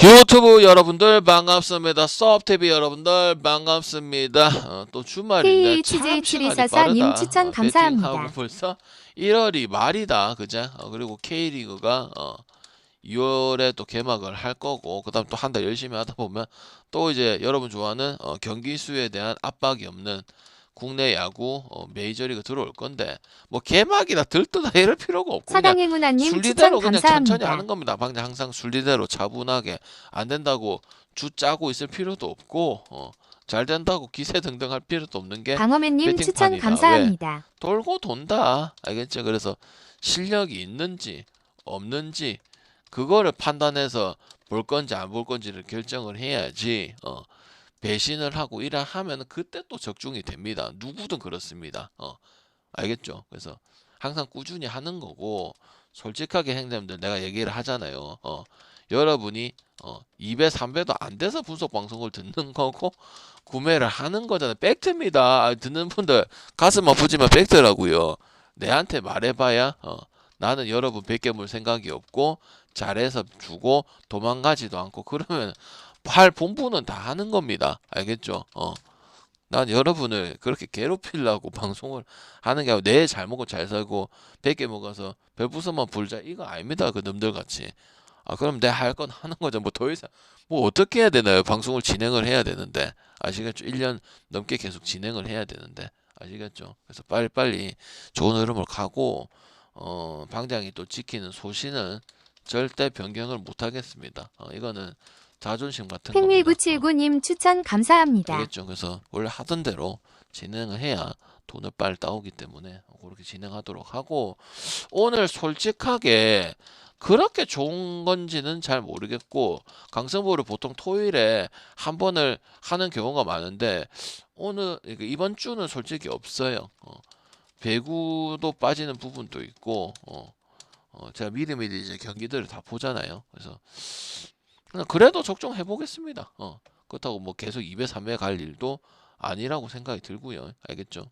유튜브 여러분들 반갑습니다. 섭TV 여러분들 반갑습니다. 또 주말인데 참 시간이 KHJ7244님 빠르다. 추천 배팅하고 감사합니다. 벌써 1월이 말이다. 그제? 그리고 K리그가 2월에 또 개막을 할 거고, 그 다음 또 한 달 열심히 하다 보면 또 이제 여러분 좋아하는 경기 수에 대한 압박이 없는 국내 야구 메이저리그 들어올 건데, 뭐 개막이나 들뜨다 이럴 필요가 없고 그냥 사당행운아님 추천 순리대로 그냥 천천히 감사합니다. 하는 겁니다. 항상 순리대로 차분하게, 안 된다고 주 짜고 있을 필요도 없고 잘 된다고 기세 등등 할 필요도 없는 게 방어맨님 추천 배팅판이다. 왜? 감사합니다. 돌고 돈다. 알겠죠? 그래서 실력이 있는지 없는지 그거를 판단해서 볼 건지 안 볼 건지를 결정을 해야지. 배신을 하고 이래 하면 그때 또 적중이 됩니다. 누구든 그렇습니다. 알겠죠? 그래서 항상 꾸준히 하는 거고, 솔직하게 형님들 내가 얘기를 하잖아요. 여러분이 2배 3배도 안 돼서 분석 방송을 듣는 거고 구매를 하는 거잖아요. 팩트입니다. 듣는 분들 가슴 아프지만 팩트라고요. 내한테 말해봐야 나는 여러분 뵙게 물 생각이 없고 잘해서 주고 도망가지도 않고, 그러면 할 본부는 다 하는 겁니다. 알겠죠? 난 여러분을 그렇게 괴롭히려고 방송을 하는 게 아니고 내 잘 먹고 잘 살고 100개 먹어서 별부서만 불자 이거 아닙니다. 그 놈들 같이. 그럼 내 할 건 하는 거죠. 뭐 더 이상 뭐 어떻게 해야 되나요? 방송을 진행을 해야 되는데. 아시겠죠? 1년 넘게 계속 진행을 해야 되는데. 아시겠죠? 그래서 빨리빨리 좋은 흐름을 가고 방장이 또 지키는 소신은 절대 변경을 못 하겠습니다. 이거는 자존심 같은 겁니다. 팽밀979님 추천 감사합니다. 알겠죠? 그래서 원래 하던 대로 진행을 해야 돈을 빨리 따오기 때문에 그렇게 진행하도록 하고, 오늘 솔직하게 그렇게 좋은 건지는 잘 모르겠고, 강성보를 보통 토요일에 한 번을 하는 경우가 많은데 오늘 이번 주는 솔직히 없어요. 배구도 빠지는 부분도 있고 제가 미리미리 이제 경기들을 다 보잖아요. 그래서 그래도 적중해 보겠습니다. 그렇다고 뭐 계속 2배 3배 갈 일도 아니라고 생각이 들고요. 알겠죠?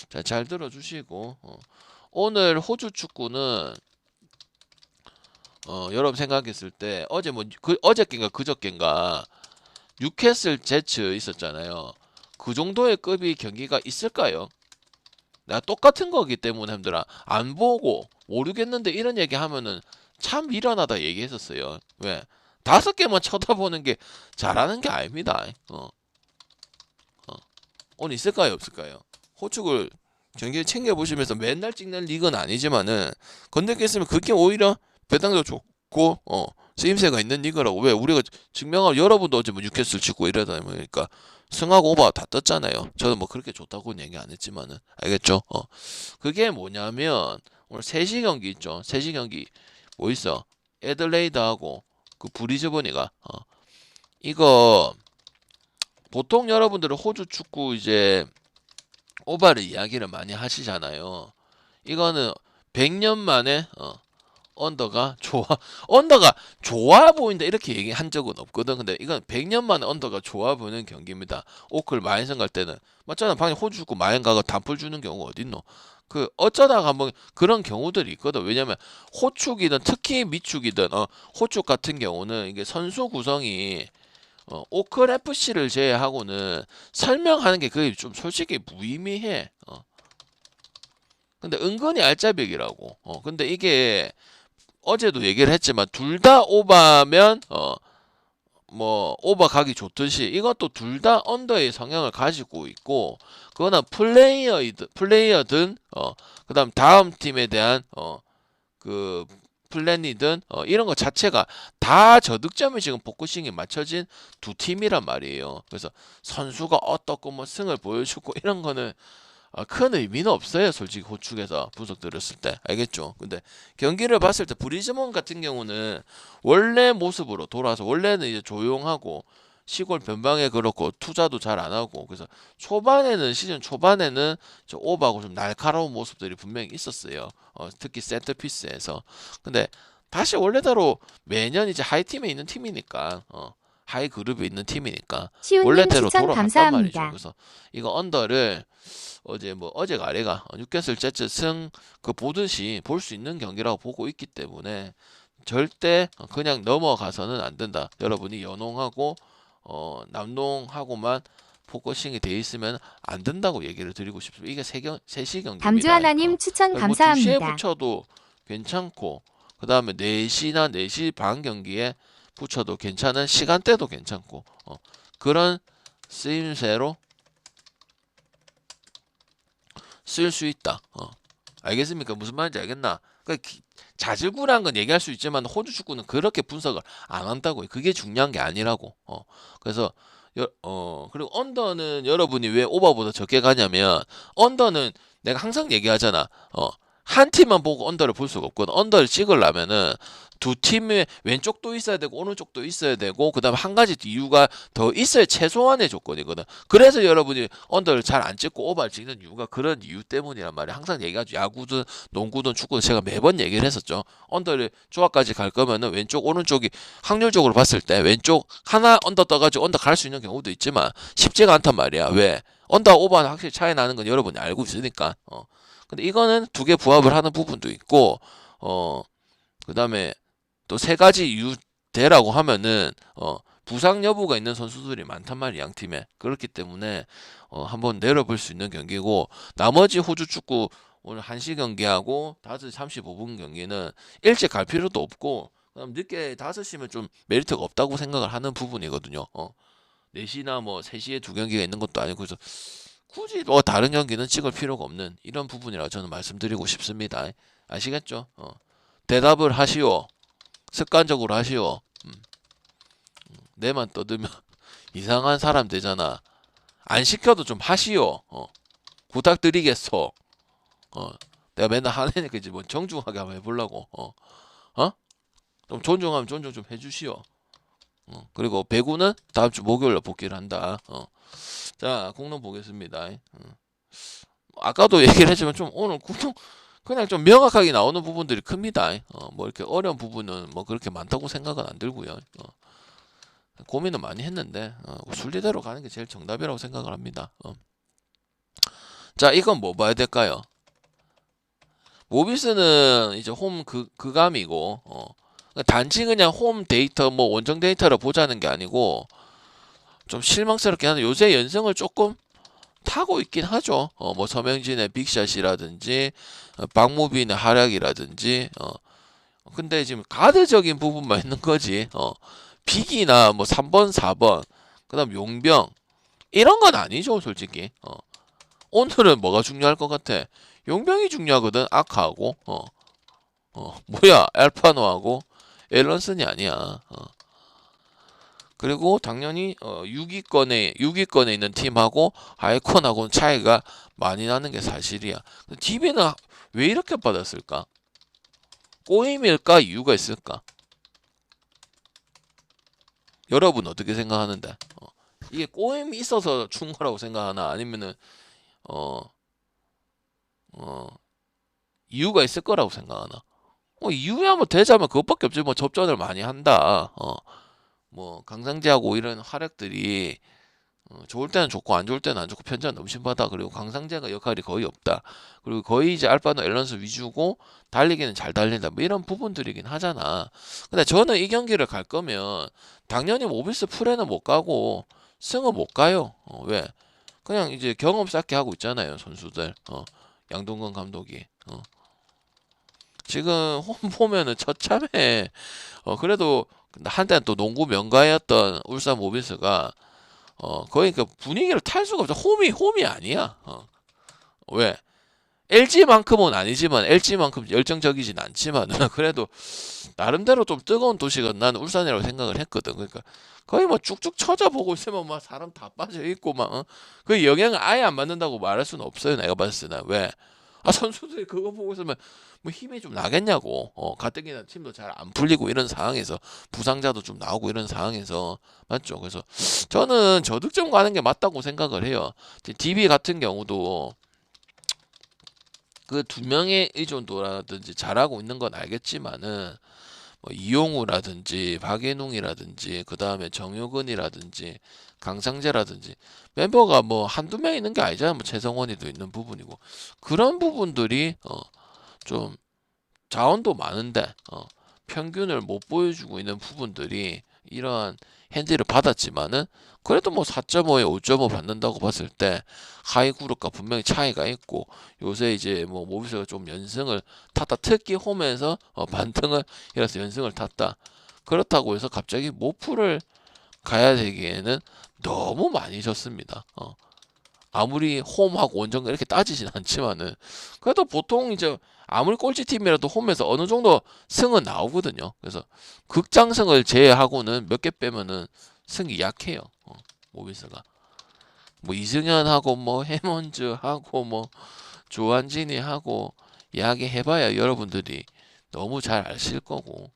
자, 잘 들어주시고, 오늘 호주 축구는 여러분 생각했을 때 어제 뭐 어저께인가 그저께인가 뉴캐슬 제츠 있었잖아요. 그 정도의 급이 경기가 있을까요? 내가 똑같은 거기 때문에 힘들어 안 보고 모르겠는데 이런 얘기 하면은 참 미련하다 얘기했었어요. 왜? 5개만 쳐다보는 게 잘하는 게 아닙니다. 오늘 있을까요, 없을까요? 호축을 경기를 챙겨보시면서 맨날 찍는 리그는 아니지만은 건드렸으면 그게 오히려 배당도 좋고 쓰임새가 있는 리그라고. 왜? 우리가 증명하고, 여러분도 어제 뭐 뉴캐슬 치고 이러다 보니까 승하고 오버 다 떴잖아요. 저는 뭐 그렇게 좋다고는 얘기 안 했지만은. 알겠죠? 그게 뭐냐면 오늘 3시 경기 있죠. 3시 경기 뭐 있어? 애들레이드하고 그 브리즈번이가 이거 보통 여러분들은 호주 축구 이제 오바를 이야기를 많이 하시잖아요. 이거는 100년 만에 언더가 좋아 보인다 이렇게 얘기한 적은 없거든. 근데 이건 100년 만에 언더가 좋아 보이는 경기입니다. 오클 마인성 갈 때는 맞잖아. 방에 호주 축구 마인 가가 단풀 주는 경우가 어딨노? 그 어쩌다가 한번 그런 경우들이 있거든. 왜냐면 호축이든 특히 미축이든 호축 같은 경우는 이게 선수 구성이 오클 FC를 제외하고는 설명하는 게 그게 좀 솔직히 무의미해. 근데 은근히 알짜배기라고. 근데 이게 어제도 얘기를 했지만 둘 다 오바면 뭐 오바 가기 좋듯이 이것도 둘 다 언더의 성향을 가지고 있고, 그거는 플레이어든 그다음 다음 팀에 대한 그 플랜이든 이런 것 자체가 다 저득점에 지금 포커싱이 맞춰진 두 팀이란 말이에요. 그래서 선수가 어떻고 뭐 승을 보여주고 이런 거는 큰 의미는 없어요. 솔직히 호축에서 분석 들었을 때. 알겠죠? 근데 경기를 봤을 때 브리즈먼 같은 경우는 원래 모습으로 돌아서, 원래는 이제 조용하고 시골 변방에 그렇고 투자도 잘 안 하고, 그래서 시즌 초반에는 저 오버하고 좀 날카로운 모습들이 분명히 있었어요. 특히 센터피스에서. 근데 다시 원래대로 매년 이제 하이팀에 있는 팀이니까 하이 그룹에 있는 팀이니까 시우님 원래대로 추천 돌아갔단 말이죠. 감사합니다. 그래서 이거 언더를 어제가 아래가 뉴캐슬 제츠 승 그 보듯이 볼 수 있는 경기라고 보고 있기 때문에 절대 그냥 넘어가서는 안 된다. 여러분이 연홍하고 남농하고만 포커싱이 돼 있으면 안 된다고 얘기를 드리고 싶습니다. 이게 3시 경기입니다. 담주하나님 추천 뭐 2시에 감사합니다. 붙여도 괜찮고 그 다음에 4시나 4시 반 경기에 붙여도 괜찮은 시간대도 괜찮고 그런 쓰임새로 쓸 수 있다. 알겠습니까? 무슨 말인지 알겠나? 그러니까 자질구레한 건 얘기할 수 있지만 호주 축구는 그렇게 분석을 안 한다고요. 그게 중요한 게 아니라고. 그래서 그리고 언더는 여러분이 왜 오버보다 적게 가냐면 언더는 내가 항상 얘기하잖아. 한 팀만 보고 언더를 볼 수가 없거든. 언더를 찍으려면은 두 팀의 왼쪽도 있어야 되고 오른쪽도 있어야 되고 그다음에 한 가지 이유가 더 있어야 최소한의 조건이거든. 그래서 여러분이 언더를 잘 안 찍고 오버를 찍는 이유가 그런 이유 때문이란 말이야. 항상 얘기하죠. 야구든 농구든 축구든 제가 매번 얘기를 했었죠. 언더를 조합까지 갈 거면은 왼쪽 오른쪽이 확률적으로 봤을 때 왼쪽 하나 언더 떠가지고 언더 갈 수 있는 경우도 있지만 쉽지가 않단 말이야. 왜? 언더 오버는 확실히 차이 나는 건 여러분이 알고 있으니까. 근데 이거는 두 개 부합을 하는 부분도 있고 그다음에 또 3가지 이유대라고 하면은 부상 여부가 있는 선수들이 많단 말이야, 양 팀에. 그렇기 때문에 한번 내려볼 수 있는 경기고 나머지 호주 축구 오늘 1시 경기하고 5시 35분 경기는 일찍 갈 필요도 없고 그다음 늦게 5시면 좀 메리트가 없다고 생각을 하는 부분이거든요. 4시나 뭐 3시에 두 경기가 있는 것도 아니고 그래서 굳이 다른 경기는 찍을 필요가 없는 이런 부분이라고 저는 말씀드리고 싶습니다. 아시겠죠? 대답을 하시오. 습관적으로 하시오. 내만 떠들면 이상한 사람 되잖아. 안 시켜도 좀 하시오. 부탁드리겠소. 내가 맨날 하니까 이제 뭐 정중하게 한번 해보려고. 좀 존중하면 존중 좀 해주시오. 그리고 배구는 다음 주 목요일에 복귀를 한다. 자, 공론 보겠습니다. 아까도 얘기를 했지만 좀 오늘 공론 그냥 좀 명확하게 나오는 부분들이 큽니다. 뭐 이렇게 어려운 부분은 뭐 그렇게 많다고 생각은 안 들고요. 고민은 많이 했는데 순리대로 가는 게 제일 정답이라고 생각을 합니다. 자, 이건 뭐 봐야 될까요? 모비스는 이제 홈 그감이고 단지 그냥 홈 데이터 뭐 원정 데이터를 보자는 게 아니고 좀 실망스럽긴 한데 요새 연승을 조금 타고 있긴 하죠. 뭐 서명진의 빅샷이라든지 박무빈의 활약이라든지 근데 지금 가드적인 부분만 있는 거지. 빅이나 뭐 3번, 4번, 그다음 용병 이런 건 아니죠, 솔직히. 오늘은 뭐가 중요할 것 같아? 용병이 중요하거든. 아카하고 뭐야 알파노하고 앨런슨이 아니야. 그리고 당연히 6위권에 있는 팀하고 하이콘하고는 차이가 많이 나는 게 사실이야. DB는 왜 이렇게 받았을까? 꼬임일까? 이유가 있을까? 여러분 어떻게 생각하는데? 이게 꼬임이 있어서 준 거라고 생각하나? 아니면은 이유가 있을 거라고 생각하나? 이유야 뭐 되자면 그것밖에 없지. 뭐 접전을 많이 한다. 뭐 강상재하고 이런 활약들이 좋을 때는 좋고 안 좋을 때는 안 좋고 편차는 너무 심하다. 그리고 강상재가 역할이 거의 없다. 그리고 거의 이제 알바노 앨런스 위주고 달리기는 잘 달린다. 뭐 이런 부분들이긴 하잖아. 근데 저는 이 경기를 갈 거면 당연히 모비스 풀에는 못 가고 승은 못 가요. 왜? 그냥 이제 경험 쌓게 하고 있잖아요, 선수들. 양동근 감독이. 지금 홈 보면은 처참해. 그래도 한때는 또 농구 명가였던 울산 모비스가 거의 그 분위기를 탈 수가 없어. 홈이 아니야. 왜? LG만큼은 아니지만 LG만큼 열정적이진 않지만 그래도 나름대로 좀 뜨거운 도시가 난 울산이라고 생각을 했거든. 그러니까 거의 뭐 쭉쭉 쳐져보고 있으면 막 사람 다 빠져 있고 막 그 영향을 아예 안 받는다고 말할 수는 없어요. 내가 봤을 때는. 왜? 선수들이 그거 보고 있으면 뭐 힘이 좀 나겠냐고. 가뜩이나 팀도 잘 안 풀리고 이런 상황에서 부상자도 좀 나오고 이런 상황에서 맞죠. 그래서 저는 저득점 가는 게 맞다고 생각을 해요. DB 같은 경우도 그 두 명의 의존도라든지 잘하고 있는 건 알겠지만은 뭐 이용우라든지 박예농이라든지 그 다음에 정효근이라든지 강상재라든지 멤버가 뭐 한두 명 있는 게 아니잖아. 뭐 최성원이도 있는 부분이고 그런 부분들이 좀 자원도 많은데 평균을 못 보여주고 있는 부분들이 이러한 핸디를 받았지만은 그래도 뭐 4.5에 5.5 받는다고 봤을 때 하이 그룹과 분명히 차이가 있고 요새 이제 뭐 모비스가 좀 연승을 탔다. 특히 홈에서 반등을 이라서 연승을 탔다. 그렇다고 해서 갑자기 모프를 가야 되기에는 너무 많이 졌습니다. 아무리 홈하고 원정 이렇게 따지진 않지만은 그래도 보통 이제 아무리 꼴찌 팀이라도 홈에서 어느 정도 승은 나오거든요. 그래서 극장승을 제외하고는 몇 개 빼면은 승이 약해요. 모비스가 뭐 이승현하고 뭐 해먼즈하고 뭐 조한진이하고 이야기해봐야 여러분들이 너무 잘 아실 거고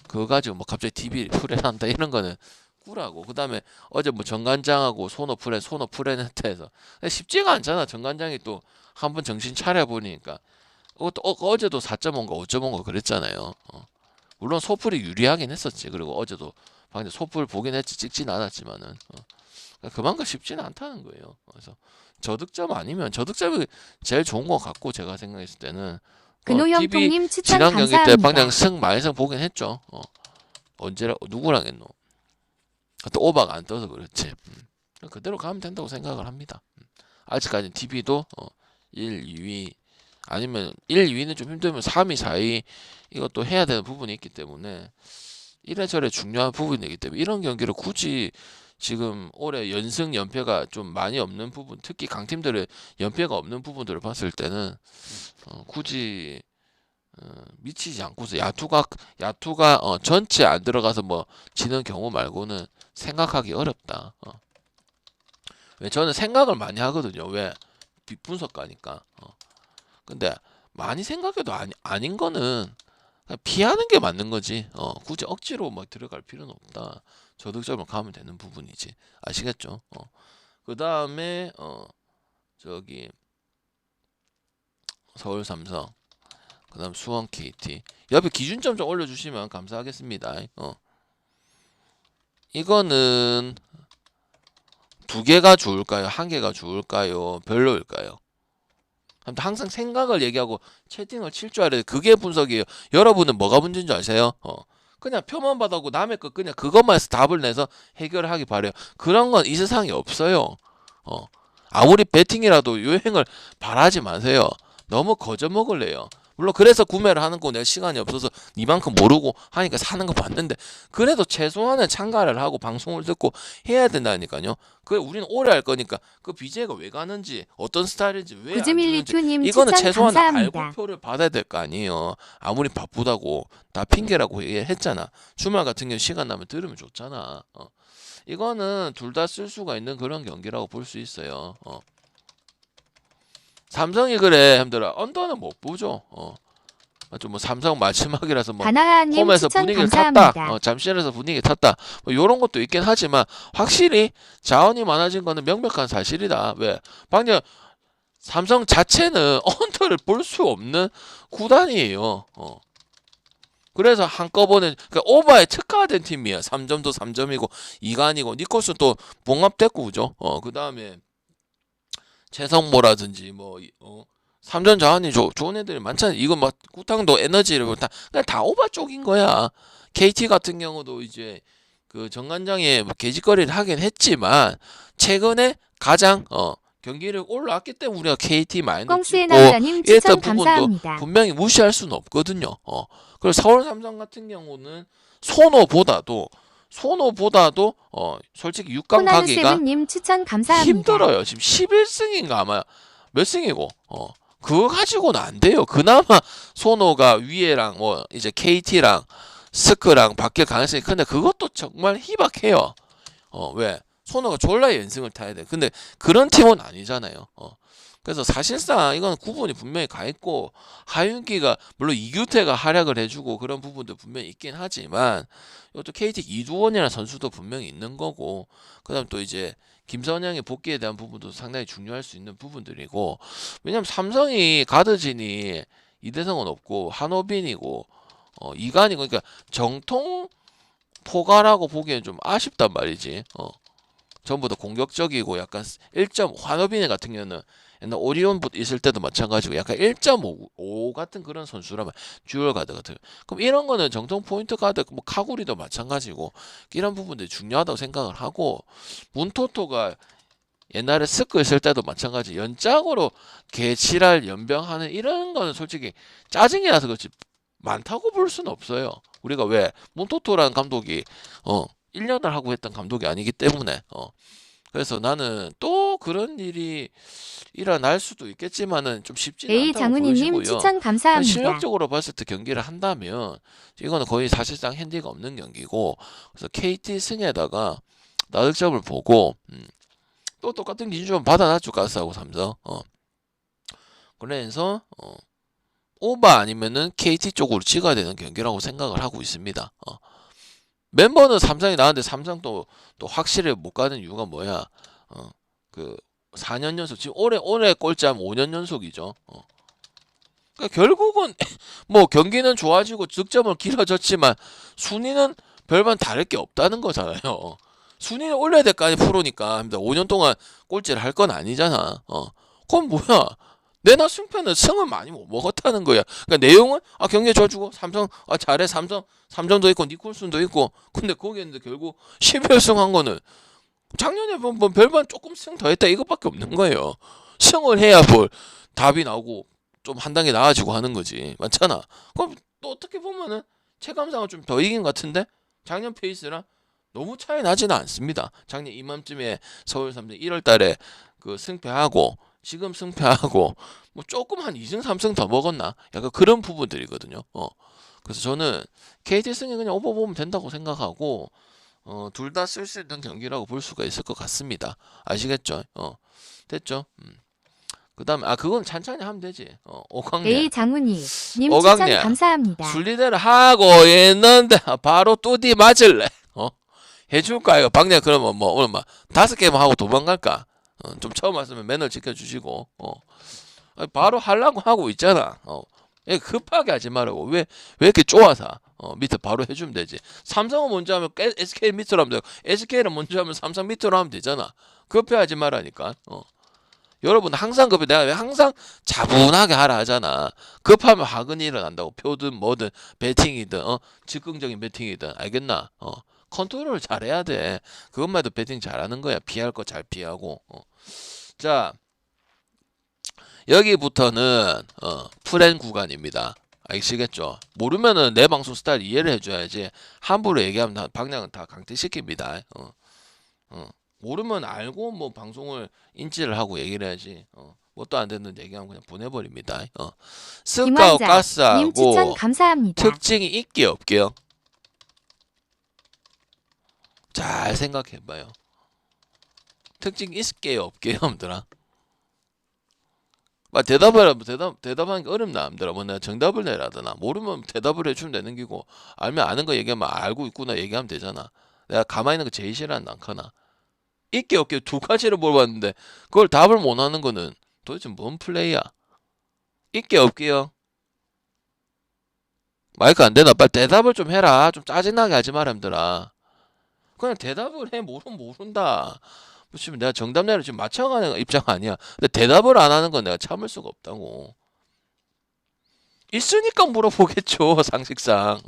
그거 가지고 뭐 갑자기 TV 프레한다 이런 거는 꾸라고. 그 다음에 어제 뭐 정관장하고 손호 프레네트에서 쉽지가 않잖아. 정관장이 또 한번 정신 차려 보니까 그것도 어제도 4.5인가 5.5인가 그랬잖아요. 물론 소풀이 유리하긴 했었지. 그리고 어제도 방금 소풀 보긴 했지. 찍진 않았지만은 그만큼 쉽지는 않다는 거예요. 그래서 저득점 아니면 저득점이 제일 좋은 것 같고 제가 생각했을 때는 TV 근호형통님 추천 지난 경기 때 감사합니다. 방향 승 많이 승 보긴 했죠. 언제라 누구랑 했노? 또 오바가 안 떠서 그렇지. 그대로 가면 된다고 생각을 합니다. 아직까지 TV도 1, 2위 아니면 1, 2위는 좀 힘들면 3위, 4위 이것도 해야 되는 부분이 있기 때문에 이래저래 중요한 부분이기 때문에 이런 경기를 굳이 지금 올해 연승 연패가 좀 많이 없는 부분, 특히 강팀들의 연패가 없는 부분들을 봤을 때는 굳이 미치지 않고서 야투가 전체 안 들어가서 뭐 지는 경우 말고는 생각하기 어렵다. 왜 저는 생각을 많이 하거든요. 왜 분석가니까. 근데 많이 생각해도 아닌 거는 그냥 피하는 게 맞는 거지. 굳이 억지로 막 들어갈 필요는 없다. 저득점을 가면 되는 부분이지. 아시겠죠? 그 다음에 저기 서울 삼성, 그 다음 수원 KT. 옆에 기준점 좀 올려주시면 감사하겠습니다. 이거는 두 개가 좋을까요? 한 개가 좋을까요? 별로일까요? 항상 생각을 얘기하고 채팅을 칠 줄 알아요. 그게 분석이에요. 여러분은 뭐가 문제인 줄 아세요? 그냥 표만 받아고 남의 거 그냥 그것만 해서 답을 내서 해결을 하기 바래요. 그런 건 이 세상에 없어요. 아무리 배팅이라도 요행을 바라지 마세요. 너무 거저먹을래요. 물론 그래서 구매를 하는 거 내가 시간이 없어서 니만큼 모르고 하니까 사는 거 맞는데 그래도 최소한은 참가를 하고 방송을 듣고 해야 된다니까요. 그 우리는 오래 할 거니까 그 BJ가 왜 가는지 어떤 스타일인지 왜 안 주는지 9112님 이거는 추천 최소한 감사합니다. 알고 표를 받아야 될 거 아니에요. 아무리 바쁘다고 다 핑계라고 얘기했잖아. 주말 같은 경우 시간 나면 들으면 좋잖아. 이거는 둘 다 쓸 수가 있는 그런 경기라고 볼 수 있어요. 삼성이 그래 힘들어. 언더는 못 보죠. 맞죠? 뭐 삼성 마지막이라서 뭐 바나하님 홈에서 추천 분위기를 감사합니다. 탔다. 잠실에서 분위기 탔다. 뭐 요런 것도 있긴 하지만 확실히 자원이 많아진 거는 명백한 사실이다. 왜? 방금 삼성 자체는 언더를 볼 수 없는 구단이에요. 그래서 한꺼번에 그러니까 오버에 특화된 팀이야. 3점도 3점이고 2간이고 니콜스 또 봉합됐고 그죠? 그 다음에 최성모라든지 뭐 3점 자원이 좋은 애들이 많잖아요. 이거 막 구탕도 에너지를 다 그냥 다 오바 쪽인 거야. KT 같은 경우도 이제 그 정관장에 뭐 개짓거리를 하긴 했지만 최근에 가장 경기를 올라왔기 때문에 우리가 KT 마이너스 꽁스의 찍고 남자님 추천 이랬던 부분도 감사합니다. 분명히 무시할 수는 없거든요. 그리고 서울 삼성 같은 경우는 손호보다도 솔직히 6강 가기가 호나누세븐님 추천 감사합니다. 힘들어요. 지금 11승인가 아마 몇 승이고 그거 가지고는 안 돼요. 그나마 손호가 위에랑 뭐 이제 KT랑 스크랑 바뀔 가능성이 큰데 그것도 정말 희박해요. 왜? 손호가 졸라 연승을 타야 돼. 근데 그런 팀은 아니잖아요. 그래서 사실상 이건 구분이 분명히 가 있고 하윤기가 물론 이규태가 활약을 해주고 그런 부분도 분명히 있긴 하지만 이것도 KT 이두원이라는 선수도 분명히 있는 거고 그다음 또 이제 김선영의 복귀에 대한 부분도 상당히 중요할 수 있는 부분들이고 왜냐면 삼성이 가드진이 이대성은 없고 한호빈이고 이간이고 그러니까 정통 포가라고 보기엔 좀 아쉽단 말이지. 전부 다 공격적이고 약간 1점 환호빈 같은 경우는 옛날 오리온 있을 때도 마찬가지고 약간 1.5 같은 그런 선수라면 듀얼 가드 같은 그럼 이런 거는 정통 포인트 가드 뭐 카구리도 마찬가지고 이런 부분들이 중요하다고 생각을 하고 문토토가 옛날에 스크 있을 때도 마찬가지 연짝으로 개칠할 연병하는 이런 거는 솔직히 짜증이 나서 그렇지 많다고 볼 수는 없어요. 우리가 왜 문토토라는 감독이 1년을 하고 했던 감독이 아니기 때문에 그래서 나는 또 그런 일이 일어날 수도 있겠지만은 좀 쉽지는 A 않다고 장훈이님 보여지고요. 추천 감사합니다. 실력적으로 봤을 때 경기를 한다면 이거는 거의 사실상 핸디가 없는 경기고 그래서 KT 승에다가 나득점을 보고 또 똑같은 기준 받아놨죠. 가스하고 삼성. 그래서 오바 아니면은 KT 쪽으로 찍어야 되는 경기라고 생각을 하고 있습니다. 멤버는 삼성이 나왔는데 삼성도 또 확실히 못 가는 이유가 뭐야? 그 4년 연속 지금 올해 꼴찌하면 5년 연속이죠. 그러니까 결국은 뭐 경기는 좋아지고 득점은 길어졌지만 순위는 별반 다를 게 없다는 거잖아요. 순위는 올려야 될 거 아니 프로니까 5년 동안 꼴찌를 할 건 아니잖아. 그럼 뭐야? 내나 승패는 승은 많이 못 먹었다는 거야. 그러니까 내용은 경기 좋아주고 삼성 잘해 삼성도 있고 니콜슨도 있고 근데 거기에 결국 12연승 한 거는 작년에 뭐 별반 조금 승 더 했다 이것밖에 없는 거예요. 승을 해야 뭘 답이 나오고 좀 한 단계 나아지고 하는 거지. 맞잖아. 그럼 또 어떻게 보면은 체감상은 좀 더 이긴 것 같은데 작년 페이스랑 너무 차이 나지는 않습니다. 작년 이맘쯤에 서울 삼성 1월 달에 그 승패하고 지금 승패하고 뭐 조금 한 2승 3승 더 먹었나? 약간 그런 부분들이거든요. 그래서 저는 KT 승이 그냥 오버 보면 된다고 생각하고 둘 다 쓸 수 있는 경기라고 볼 수가 있을 것 같습니다. 아시겠죠? 됐죠? 그다음에 그건 찬찬히 하면 되지. 오광래 A 장훈이 님 오강래. 추천 감사합니다. 순리대로 하고 있는데 바로 뚜디 맞을래? 해줄까 이거 박내 그러면 뭐 오늘 막 5개만 하고 도망갈까? 좀 처음 왔으면 매너 지켜주시고 바로 하려고 하고 있잖아. 급하게 하지 말라고 왜 이렇게 쪼아서 밑에 바로 해주면 되지. 삼성은 먼저 하면 SK 밑으로 하면 되고 SK는 먼저 하면 삼성 밑으로 하면 되잖아. 급해하지 말라니까. 여러분 항상 급해. 내가 왜 항상 차분하게 하라 하잖아. 급하면 화근이 일어난다고. 표든 뭐든 배팅이든 즉흥적인 배팅이든 알겠나? 컨트롤을 잘해야 돼. 그것만 해도 배팅 잘하는 거야. 피할 거 잘 피하고. 자 여기부터는 프렌 구간입니다. 아시겠죠? 모르면은 내 방송 스타일 이해를 해줘야지. 함부로 얘기하면 방향은 다 강퇴시킵니다. 모르면 알고 뭐 방송을 인지를 하고 얘기를 해야지. 뭣도 안 되는 얘기하면 그냥 보내버립니다. 스카우 김환자 님 추천 가스하고 감사합니다. 특징이 있게 없게요. 잘 생각해봐요. 특징 있게 없게요, 여러분들아. 대답하는 게 어렵나, 여러분들아. 뭐 내가 정답을 내라더나. 모르면 대답을 해주면 되는 기고, 알면 아는 거 얘기하면 알고 있구나 얘기하면 되잖아. 내가 가만히 있는 거 제일 싫어하는 않거나. 있게 없게 두 가지를 물어봤는데 그걸 답을 못 하는 거는 도대체 뭔 플레이야? 있게 없게요. 마이크 안 되나? 빨리 대답을 좀 해라. 좀 짜증나게 하지 마라, 힘들아. 그냥 대답을 해. 모른다. 지금 내가 정답 내를 지금 맞춰가는 입장 아니야. 근데 대답을 안 하는 건 내가 참을 수가 없다고. 있으니까 물어보겠죠, 상식상.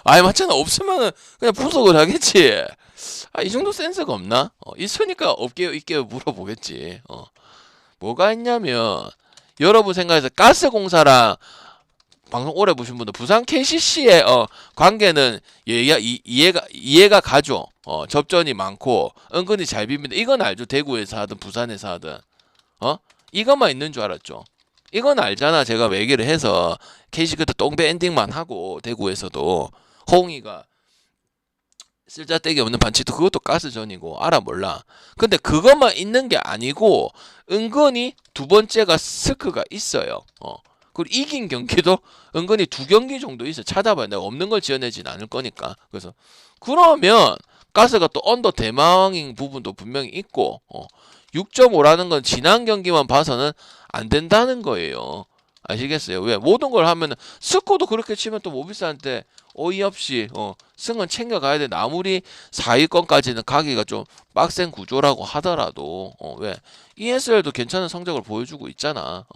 아이 맞잖아. 없으면은 그냥 분석을 하겠지. 이 정도 센스가 없나? 있으니까 없게요, 있게요 물어보겠지. 뭐가 있냐면 여러분 생각해서 가스공사랑 방송 오래 보신 분들 부산 KCC의 관계는 이해가 가죠. 접전이 많고 은근히 잘 빕니다. 이건 알죠. 대구에서 하든 부산에서 하든 이것만 있는 줄 알았죠. 이건 알잖아. 제가 얘기를 해서 KC 그때 똥배 엔딩만 하고 대구에서도 홍이가 쓸데기 없는 반칙도 그것도 가스전이고 알아 몰라. 근데 그것만 있는 게 아니고 은근히 두 번째가 스크가 있어요. 그리고 이긴 경기도 은근히 2경기 정도 있어. 찾아봐야 내가 없는 걸 지어내진 않을 거니까. 그래서 그러면 가스가 또 언더 대망인 부분도 분명히 있고 6.5라는 건 지난 경기만 봐서는 안 된다는 거예요. 아시겠어요? 왜 모든 걸 하면은 스코도 그렇게 치면 또 모비스한테 어이없이 승은 챙겨가야 되는데 아무리 4위권까지는 가기가 좀 빡센 구조라고 하더라도 왜 ESL도 괜찮은 성적을 보여주고 있잖아.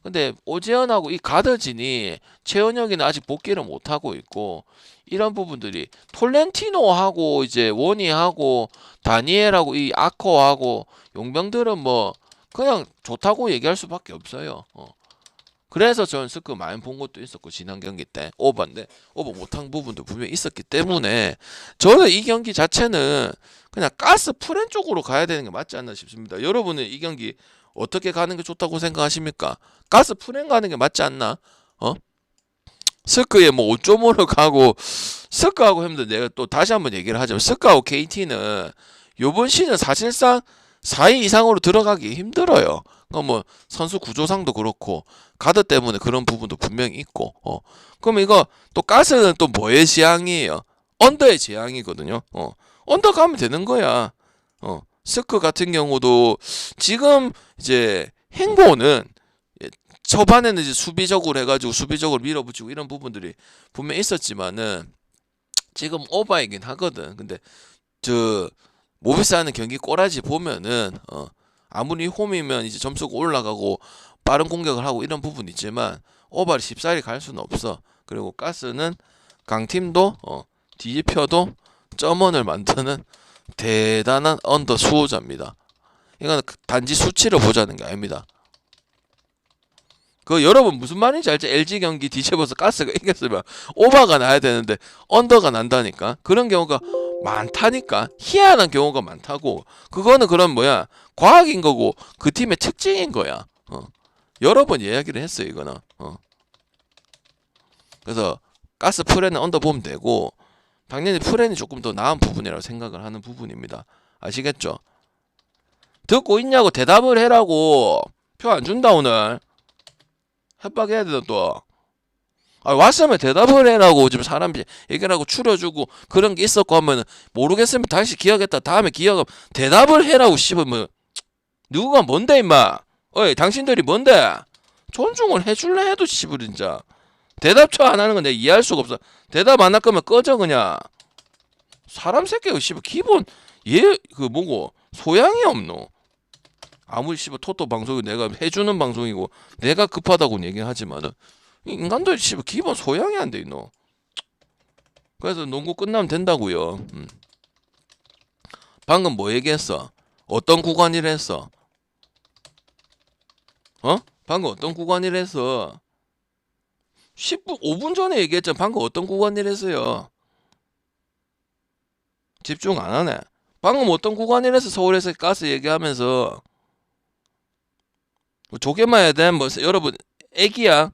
근데 오재현하고 이 가드진이 최은혁이는 아직 복귀를 못 하고 있고 이런 부분들이 톨렌티노하고 이제 원희하고 다니엘하고 이 아커하고 용병들은 뭐 그냥 좋다고 얘기할 수밖에 없어요. 그래서 저는 스크 많이 본 것도 있었고 지난 경기 때 오버인데 오버 못한 부분도 분명히 있었기 때문에 저는 이 경기 자체는 그냥 가스 프렌 쪽으로 가야 되는 게 맞지 않나 싶습니다. 여러분은 이 경기 어떻게 가는 게 좋다고 생각하십니까? 가스 프렌 가는 게 맞지 않나? 스크에 뭐 5.5로 가고 스크하고 했는데 내가 또 다시 한번 얘기를 하자면 스크하고 KT는 요번 시즌 사실상 4위 이상으로 들어가기 힘들어요. 뭐 선수 구조상도 그렇고 가드 때문에 그런 부분도 분명히 있고 그럼 이거 또 가스는 또 뭐의 재앙이에요? 언더의 재앙이거든요. 언더 가면 되는 거야. 스크 같은 경우도 지금 이제 행보는 초반에는 이제 수비적으로 해가지고 수비적으로 밀어붙이고 이런 부분들이 분명히 있었지만은 지금 오바이긴 하거든. 근데 저 모비스 하는 경기 꼬라지 보면은 아무리 홈이면 이제 점수가 올라가고 빠른 공격을 하고 이런 부분이 있지만 오바를 쉽사리 갈 수는 없어. 그리고 가스는 강팀도 뒤집혀도 점원을 만드는 대단한 언더 수호자입니다. 이건 단지 수치를 보자는 게 아닙니다. 그 여러분 무슨 말인지 알죠? LG 경기 뒤집어서 가스가 이겼으면 오바가 나야 되는데 언더가 난다니까. 그런 경우가 많다니까. 희한한 경우가 많다고. 그거는 그런 뭐야 과학인 거고 그 팀의 특징인 거야. 여러 번 이야기를 했어요 이거는. 그래서 가스 프렌은 언더 보면 되고 당연히 프렌이 조금 더 나은 부분이라고 생각을 하는 부분입니다. 아시겠죠? 듣고 있냐고 대답을 해라고. 표 안 준다 오늘. 협박해야 되나 또. 왔으면 대답을 해라고. 지금 사람 얘기하고 추려주고 그런 게 있었고 하면 모르겠으면 다시 기억했다. 다음에 기억하면 대답을 해라고. 씹으면 누구가 뭔데 임마. 어이 당신들이 뭔데. 존중을 해줄래 해도 씹을 진짜. 대답처 안 하는 건 내가 이해할 수가 없어. 대답 안 할 거면 꺼져 그냥. 사람 새끼가 씹어 기본 그 뭐고 소양이 없노. 아무리 씹어 토토 방송이 내가 해주는 방송이고 내가 급하다고 얘기하지만은 인간들 씹어 기본 소양이 안 돼 있노. 그래서 농구 끝나면 된다고요. 방금 뭐 얘기했어? 어떤 구간이라 했어? 방금 어떤 구간이라 했어? 10분 5분 전에 얘기했잖아. 방금 어떤 구간이라 했어요? 집중 안 하네. 방금 어떤 구간이라 해서 서울에서 가스 얘기하면서 조개만 해야 돼. 뭐 여러분 애기야.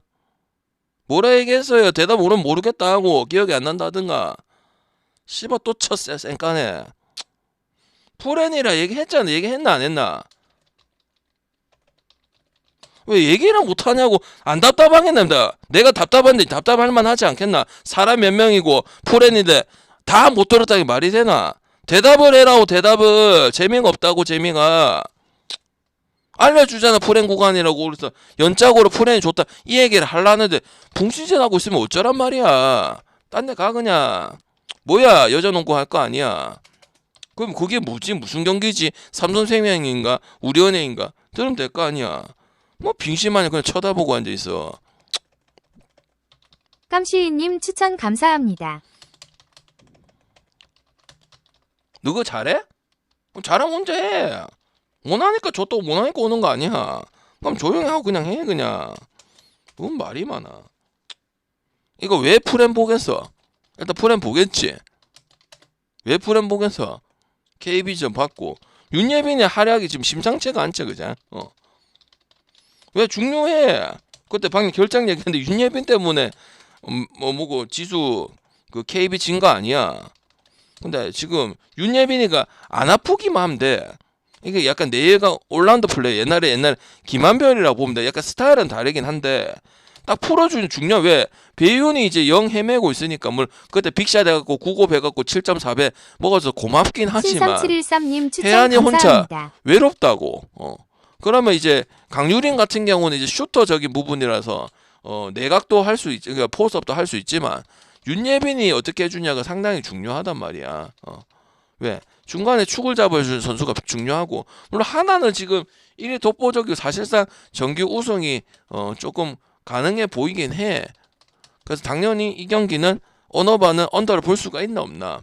뭐라 얘기했어요? 대답 오르면 모르겠다 하고 기억이 안 난다 하든가. 씨발 또 쳤어 쌩까네. 프렌이라 얘기했잖아. 얘기했나 안 했나? 왜 얘기를 못하냐고. 안 답답하겠나. 내가 답답한데 답답할 만하지 않겠나. 사람 몇 명이고 프렌인데 다 못 들었다니 말이 되나. 대답을 해라고. 대답을. 재미가 없다고. 재미가 알려주잖아. 프렌 구간이라고. 그래서 연짝으로 프렌이 좋다 이 얘기를 하려는데 붕신짓하고 있으면 어쩌란 말이야. 딴 데 가 그냥. 뭐야 여자 농구 할 거 아니야. 그럼 그게 뭐지? 무슨 경기지? 삼성생명인가 우리은행인가 들으면 될 거 아니야. 뭐 빙신마냥 그냥 쳐다보고 앉아있어. 깜시이님 추천 감사합니다. 너가 잘해? 잘하면 혼자 해. 원하니까 줬다고 원하니까 오는 거 아니야. 그럼 조용히 하고 그냥 해 그냥. 뭔 말이 많아. 이거 왜 프렌 보겠어? 일단 프렌 보겠지. 왜 프렌 보겠어? KB전 받고 윤예빈의 활약이 지금 심상치가 않죠 그죠? 왜 중요해? 그때 방금 결장 얘기했는데 윤예빈 때문에 뭐고 지수 그 KB 진 거 아니야. 근데 지금 윤예빈이가 안 아프기만 하면 돼. 이게 약간 내가 올라운드 플레이 옛날 김한별이라고 보면 돼. 약간 스타일은 다르긴 한데 딱 풀어주는 중요한. 왜 배윤이 이제 영 헤매고 있으니까 물 그때 빅샷 해갖고 9곱 해갖고 7.4배 먹어서 고맙긴 하지만 73713님 추천 혜안이 혼자 감사합니다. 외롭다고. 그러면 이제 강유린 같은 경우는 이제 슈터적인 부분이라서 내각도 할 수 있, 그러니까 포스업도 할 수 있지만 윤예빈이 어떻게 해주냐가 상당히 중요하단 말이야. 왜? 중간에 축을 잡아주는 선수가 중요하고, 물론 하나는 지금 1위 독보적이고 사실상 정규 우승이 조금 가능해 보이긴 해. 그래서 당연히 이 경기는 언어바는 언더를 볼 수가 있나 없나.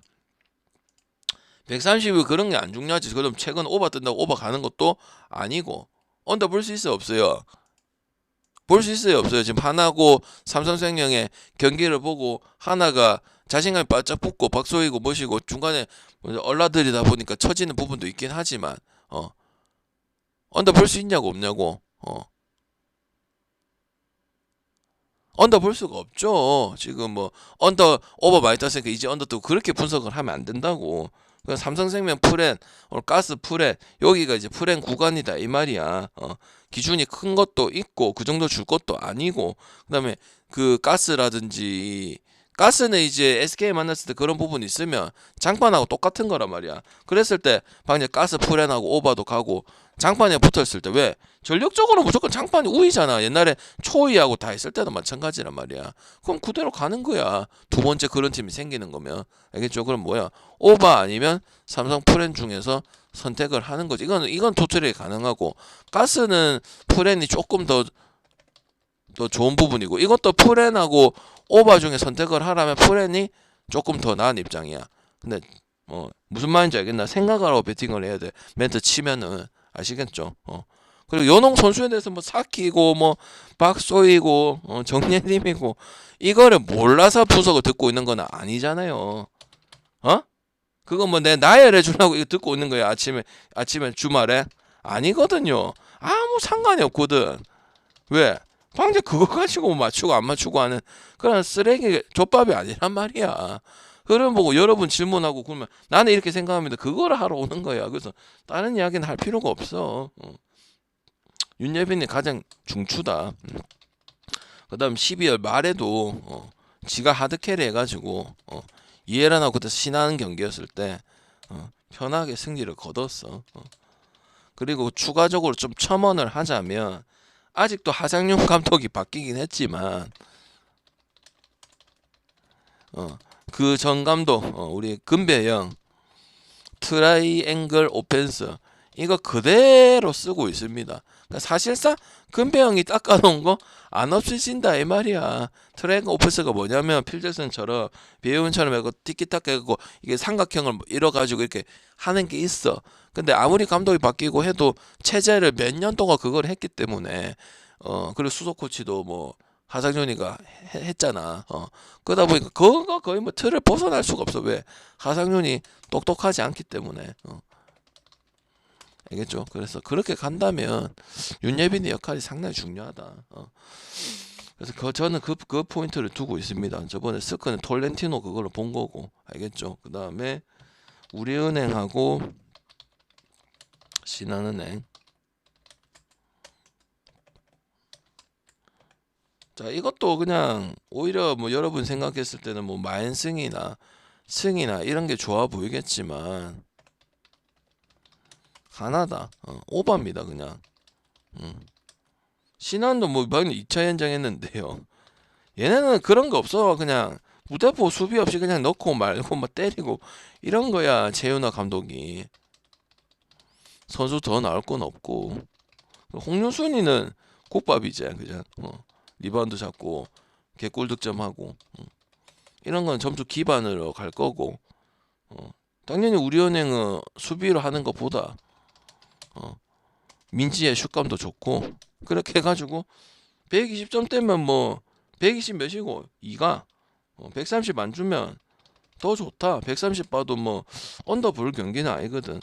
130이 그런 게 안 중요하지. 그럼 최근 오버 뜬다고 오버 가는 것도 아니고, 언더 볼 수 있어요 없어요? 볼 수 있어요 없어요? 지금 하나고 삼성생명의 경기를 보고 하나가 자신감이 바짝 붙고 박소희고 뭐시고 중간에 얼라들이다 보니까 처지는 부분도 있긴 하지만 언더 볼 수 있냐고 없냐고. 언더 볼 수가 없죠. 지금 뭐 언더 오버 많이 땄으니까 이제 언더 또 그렇게 분석을 하면 안 된다고. 삼성생명 프렌, 오늘 가스 프렌, 여기가 이제 프렌 구간이다 이 말이야. 기준이 큰 것도 있고 그 정도 줄 것도 아니고, 그다음에 그 가스라든지 가스는 이제 SK 만났을 때 그런 부분이 있으면 장판하고 똑같은 거란 말이야. 그랬을 때 방금 가스 프렌하고 오버도 가고 장판에 붙었을 때 왜? 전력적으로 무조건 장판이 우위잖아. 옛날에 초이하고 다 했을 때도 마찬가지란 말이야. 그럼 그대로 가는 거야. 두 번째 그런 팀이 생기는 거면. 알겠죠? 그럼 뭐야? 오버 아니면 삼성 프렌 중에서 선택을 하는 거지. 이건 도트랙이 가능하고, 가스는 프렌이 조금 더 좋은 부분이고, 이것도 프렌하고 오버 중에 선택을 하라면 프렌이 조금 더 나은 입장이야. 근데 무슨 말인지 알겠나? 생각하라고 배팅을 해야 돼. 멘트 치면은. 아시겠죠? 그리고 연홍 선수에 대해서 뭐 사키고 뭐 박소희고 정예림이고 이거를 몰라서 분석을 듣고 있는 건 아니잖아요. 그거 뭐 내 나열해 주려고 이거 듣고 있는 거야. 아침에 주말에 아니거든요. 아무 상관이 없거든. 왜? 방금 그거 가지고 맞추고 안 맞추고 하는 그런 쓰레기 족밥이 아니란 말이야. 그럼 보고 여러분 질문하고 그러면 나는 이렇게 생각합니다. 그거를 하러 오는 거야. 그래서 다른 이야기는 할 필요가 없어. 윤예빈이 가장 중추다. 그다음 12월 말에도 지가 하드캐리 해가지고 이해란하고 그때 신하는 경기였을 때 편하게 승리를 거뒀어. 그리고 추가적으로 좀 첨언을 하자면 아직도 하상용 감독이 바뀌긴 했지만 그 전 감독 우리 금배영 트라이앵글 오펜스 이거 그대로 쓰고 있습니다. 그러니까 사실상 금배영이 닦아놓은 거 안 없어진다 이 말이야. 트라이앵글 오펜스가 뭐냐면 필드슨처럼 배우은처럼 하고 티키타카 하고 이게 삼각형을 이뤄가지고 이렇게 하는 게 있어. 근데 아무리 감독이 바뀌고 해도 체제를 몇 년 동안 그걸 했기 때문에 그리고 수석 코치도 뭐 하상윤이가 했잖아. 그러다 보니까 그거 거의 뭐 틀을 벗어날 수가 없어. 왜? 하상윤이 똑똑하지 않기 때문에. 알겠죠? 그래서 그렇게 간다면 윤예빈의 역할이 상당히 중요하다. 그래서 저는 그 포인트를 두고 있습니다. 저번에 스크는 톨렌티노 그걸로 본 거고. 알겠죠? 그 다음에 우리은행하고 신한은행. 자, 이것도 그냥 오히려 뭐 여러분 생각했을 때는 뭐 마인승이나 승이나 이런 게 좋아 보이겠지만 하나다. 오바입니다, 그냥. 신한도 뭐 방금 2차 연장했는데요. 얘네는 그런 거 없어. 그냥 무대포 수비 없이 그냥 넣고 말고 막 때리고 이런 거야. 재윤아 감독이. 선수 더 나올 건 없고. 홍윤순이는 국밥이지, 그죠? 리바운드 잡고 개골 득점하고 이런 건 점수 기반으로 갈 거고, 당연히 우리은행은 수비로 하는 것보다 민지의 슛감도 좋고 그렇게 해가지고 120점대면 뭐 120 몇이고 2가 130 안 주면 더 좋다. 130 봐도 뭐 언더 볼 경기는 아니거든.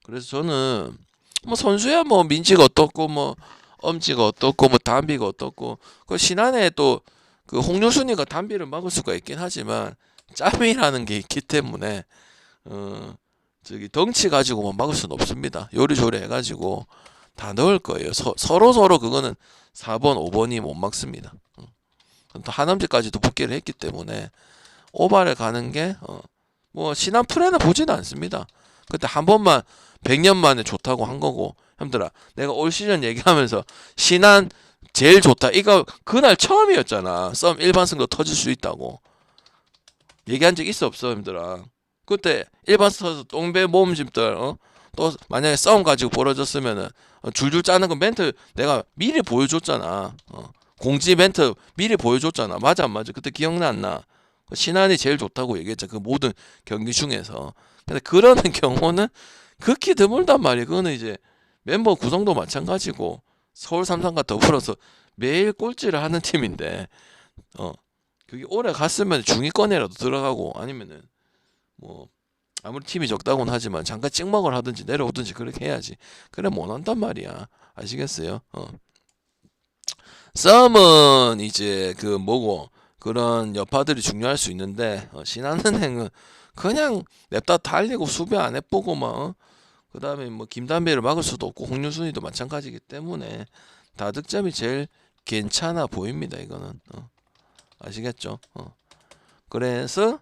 그래서 저는 뭐 선수야 뭐 민지가 어떻고 뭐 엄지가 어떻고 뭐 담비가 어떻고 그 신한에 또 그 홍유순이가 담비를 막을 수가 있긴 하지만 짬이라는 게 있기 때문에 저기 덩치 가지고 뭐 막을 수는 없습니다. 요리조리 해가지고 다 넣을 거예요. 서로 그거는 4번 5번이 못 막습니다. 또 하남지까지도 복귀를 했기 때문에 오바를 가는 게 뭐 신한 프레는 보지는 않습니다. 그때 한 번만 100년 만에 좋다고 한 거고 형들아 내가 올 시즌 얘기하면서 신한 제일 좋다 이거 그날 처음이었잖아. 썸 일반 승도 터질 수 있다고 얘기한 적 있어 없어 형들아. 그때 일반 승에서 똥배 모음집들 또 만약에 썸 가지고 벌어졌으면은 줄줄 짜는 거 멘트 내가 미리 보여줬잖아. 공지 멘트 미리 보여줬잖아. 맞아 안 맞아? 그때 기억나 안 나? 신한이 제일 좋다고 얘기했잖아. 그 모든 경기 중에서. 근데 그러는 경우는 극히 드물단 말이야. 그거는 이제 멤버 구성도 마찬가지고 서울 삼성과 더불어서 매일 꼴찌를 하는 팀인데 그게 오래 갔으면 중위권에라도 들어가고 아니면은 뭐 아무리 팀이 적다고는 하지만 잠깐 찍먹을 하든지 내려오든지 그렇게 해야지. 그래 못 한단 말이야. 아시겠어요? 썸은 이제 그 뭐고 그런 여파들이 중요할 수 있는데 신한은행은 그냥 냅다 달리고 수비 안 해보고 막 그다음에 뭐 김담배를 막을 수도 없고 홍윤순이도 마찬가지이기 때문에 다득점이 제일 괜찮아 보입니다. 이거는 아시겠죠? 그래서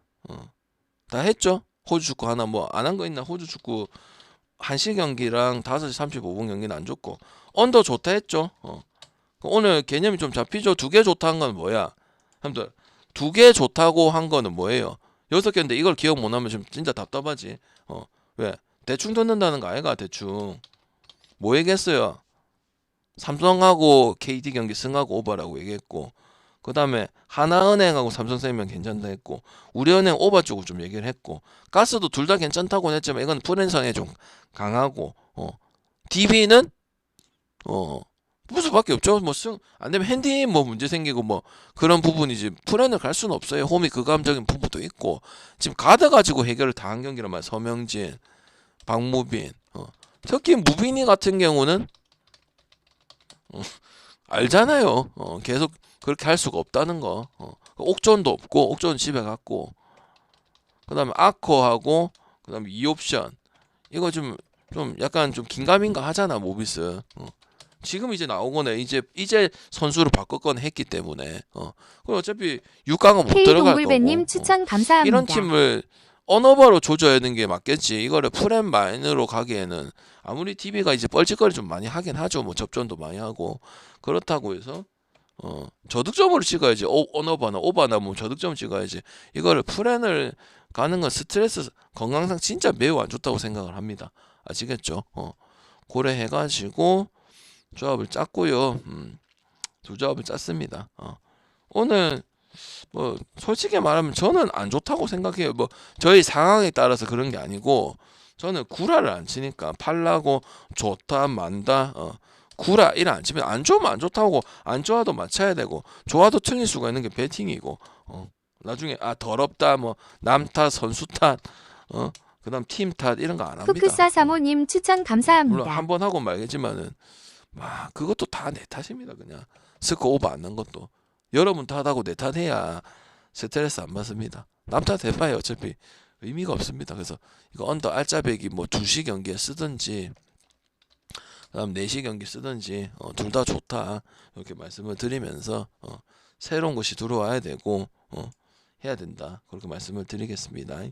다 했죠. 호주 축구 하나 뭐 안 한 거 있나? 호주 축구 1시 경기랑 5시 35분 경기는 안 좋고 언더 좋다 했죠. 오늘 개념이 좀 잡히죠. 2개 좋다 한 건 뭐야? 형들 2개 좋다고 한 거는 뭐예요? 6개인데 이걸 기억 못 하면 좀 진짜 답답하지. 왜? 대충 듣는다는 거 아이가 대충. 뭐 얘기했어요? 삼성하고 KT 경기 승하고 오버라고 얘기했고 그 다음에 하나은행하고 삼성생명 괜찮다 했고 우리은행 오버 쪽으로 좀 얘기를 했고 가스도 둘 다 괜찮다고는 했지만 이건 프랜성에 좀 강하고 DB는 무수밖에 없죠. 뭐 안 되면 핸디 뭐 문제 생기고 뭐 그런 부분이지 프랜을 갈 수는 없어요. 홈이 극감적인 부분도 있고 지금 가드 가지고 해결을 다 한 경기란 말이야. 서명진, 박무빈, 특히 무빈이 같은 경우는 알잖아요. 계속 그렇게 할 수가 없다는 거. 옥존도 없고 옥존 집에 갔고 그다음에 아코하고 그다음에 2옵션 이거 좀 약간 좀 긴가민가 하잖아 모비스. 지금 이제 나오거나 이제 선수를 바꿨거나 했기 때문에 그럼 어차피 6강은 못 들어갈 K동굴배님 거고 추천 감사합니다. 이런 팀을 언어바로 조져야 하는 게 맞겠지. 이거를 프렘 마인으로 가기에는 아무리 TV가 이제 뻘짓거리 좀 많이 하긴 하죠. 뭐 접전도 많이 하고 그렇다고 해서 저득점으로 찍어야지. 언어바나 오바나 뭐 저득점 찍어야지. 이거를 프렌을 가는 건 스트레스 건강상 진짜 매우 안 좋다고 생각을 합니다. 아시겠죠? 고려해가지고 조합을 짰고요. 두 조합을 짰습니다. 오늘 뭐 솔직히 말하면 저는 안 좋다고 생각해요. 뭐 저희 상황에 따라서 그런 게 아니고 저는 구라를 안 치니까 팔라고 좋다 만다 구라 이래 안 치면 안 좋으면 안 좋다고 안 좋아도 맞춰야 되고 좋아도 틀릴 수가 있는 게 배팅이고 나중에 더럽다 뭐 남 탓 선수 탓 그다음 팀 탓 이런 거 안 합니다. 흑크사 사모님 추천 물론 감사합니다. 한 번 하고 말겠지만은 그것도 다 내 탓입니다. 그냥 스코어 오버 안 난 것도 여러분 탓하고 내 탓해야 스트레스 안 받습니다. 남 탓 해봐야 어차피 의미가 없습니다. 그래서 이거 언더 알짜배기 뭐 2시 경기에 쓰든지 그다음 4시 경기 쓰든지 둘 다 좋다 이렇게 말씀을 드리면서 새로운 것이 들어와야 되고 해야 된다 그렇게 말씀을 드리겠습니다.